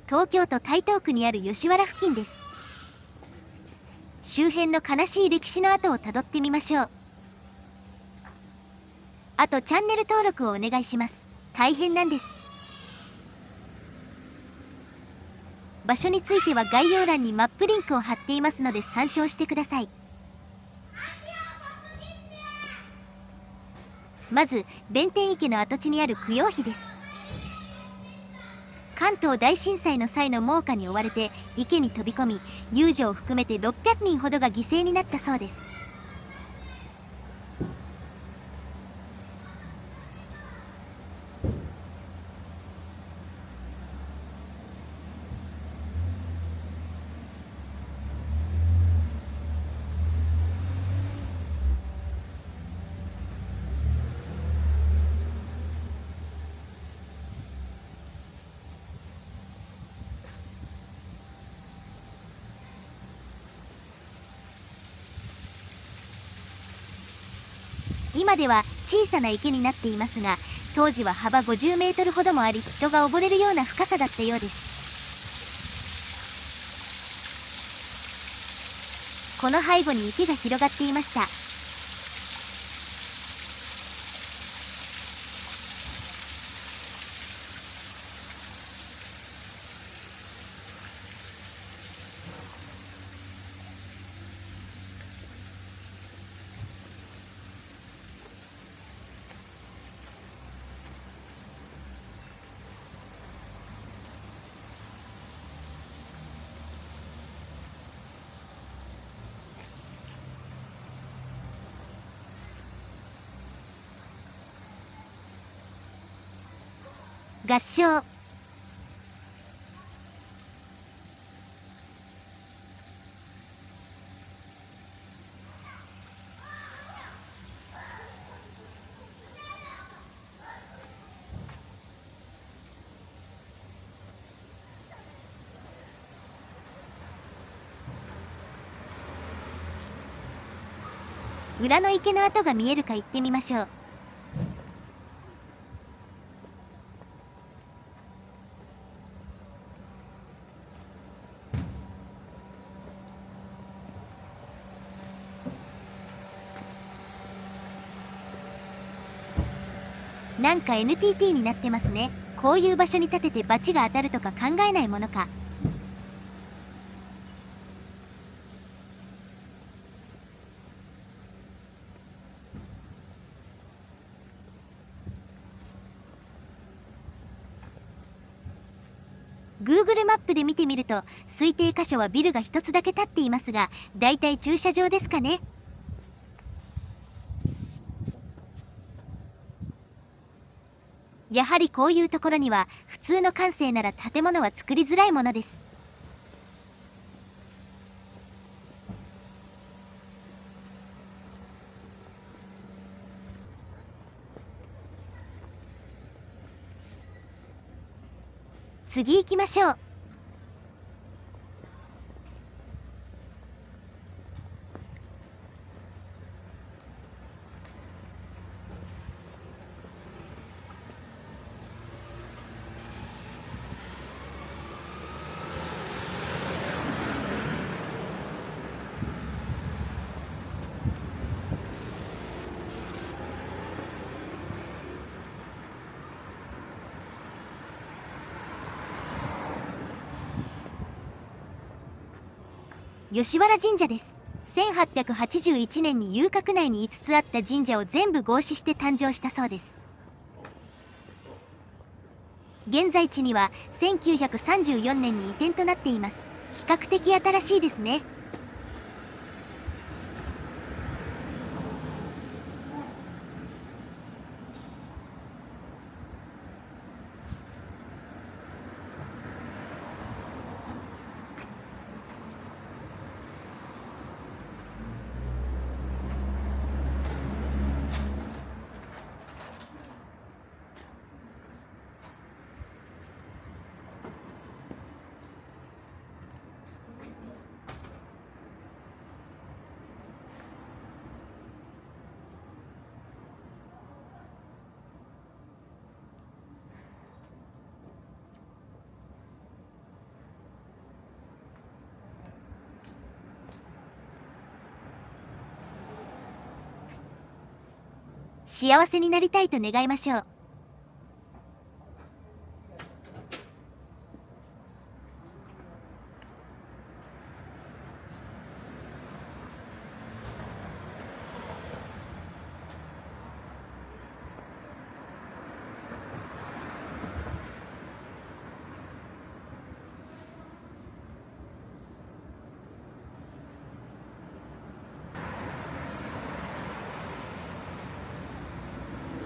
東京都台東区にある吉原付近です。周辺の悲しい歴史の跡をたどってみましょう。あとチャンネル登録をお願いします。大変なんです。場所については概要欄にマップリンクを貼っていますので参照してください。まず弁天池の跡地にある供養碑です。関東大震災の際の猛火に追われて池に飛び込み、遊女を含めて600人ほどが犠牲になったそうです。今では小さな池になっていますが、当時は幅50メートルほどもあり、人が溺れるような深さだったようです。この背後に池が広がっていました。合唱。裏の池の跡が見えるか行ってみましょう。なんか NTT になってますね。こういう場所に立てて罰が当たるとか考えないものか。Google マップで見てみると推定箇所はビルが一つだけ建っていますが、だいたい駐車場ですかね。やはりこういうところには普通の感性なら建物は作りづらいものです。次行きましょう。吉原神社です。1881年に遊郭内に5つあった神社を全部合祀して誕生したそうです。現在地には1934年に移転となっています。比較的新しいですね。幸せになりたいと願いましょう。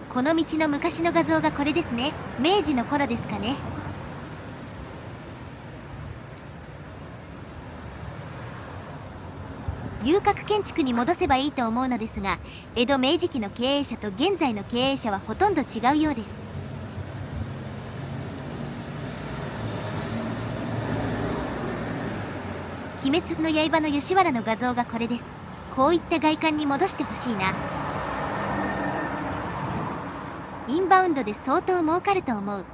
この道の昔の画像がこれですね。明治の頃ですかね。遊郭建築に戻せばいいと思うのですが、江戸明治期の経営者と現在の経営者はほとんど違うようです。鬼滅の刃の吉原の画像がこれです。こういった外観に戻してほしいな。インバウンドで相当儲かると思う。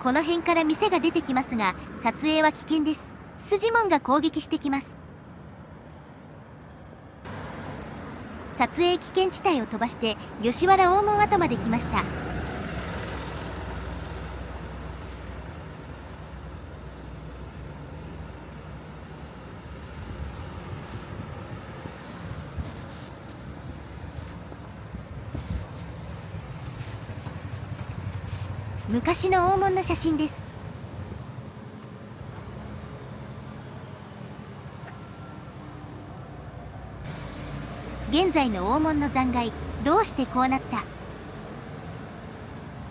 この辺から店が出てきますが、撮影は危険です。筋門が攻撃してきます。撮影危険地帯を飛ばして吉原大門跡まで来ました。昔の大門の写真です。現在の大門の残骸、どうしてこうなった？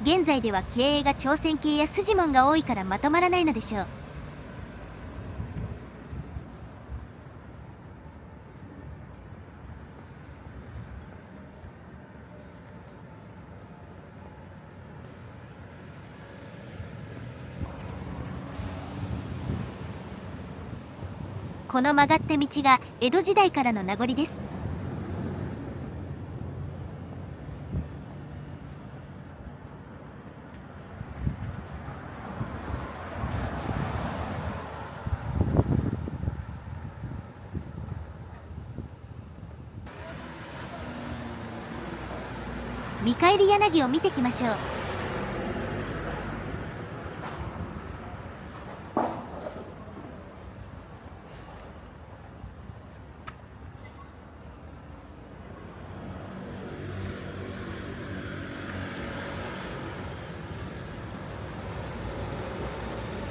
現在では経営が朝鮮系や筋門が多いからまとまらないのでしょう。この曲がった道が江戸時代からの名残です。見返り柳を見てきましょう。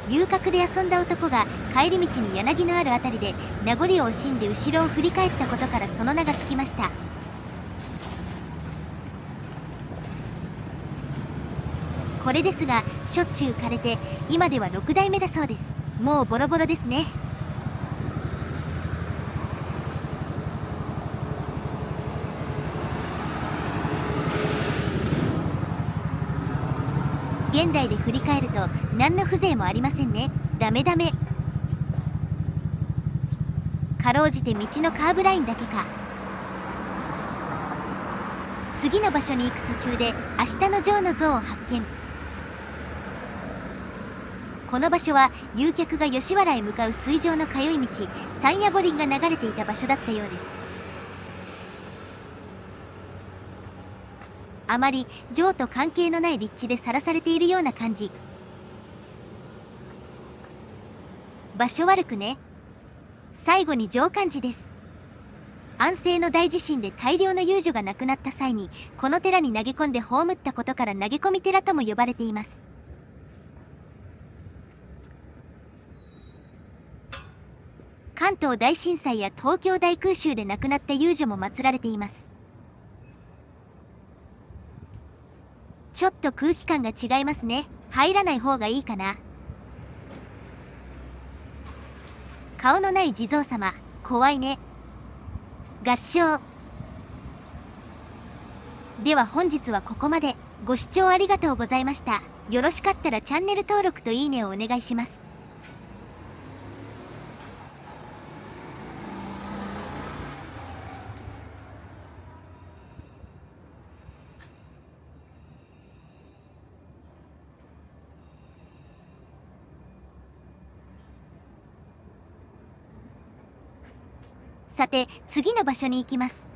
遊郭で遊んだ男が帰り道に柳のあるあたりで名残を惜しんで後ろを振り返ったことからその名がつきました。これですがしょっちゅう枯れて今では6代目だそうです。もうボロボロですね。現代で振り返ると何の風情もありませんね。ダメダメ。かろうじて道のカーブラインだけか。次の場所に行く途中で明日のジョーの像を発見。この場所は遊客が吉原へ向かう水上の通い道、山野堀が流れていた場所だったようです。あまりジョーと関係のない立地でさらされているような感じ。場所悪くね。最後に上観寺です。安政の大地震で大量の遊女が亡くなった際にこの寺に投げ込んで葬ったことから投げ込み寺とも呼ばれています。関東大震災や東京大空襲で亡くなった遊女も祀られています。ちょっと空気感が違いますね。入らない方がいいかな。顔のない地蔵様、怖いね。合唱。では本日はここまで。ご視聴ありがとうございました。よろしかったらチャンネル登録といいねをお願いします。さて次の場所に行きます。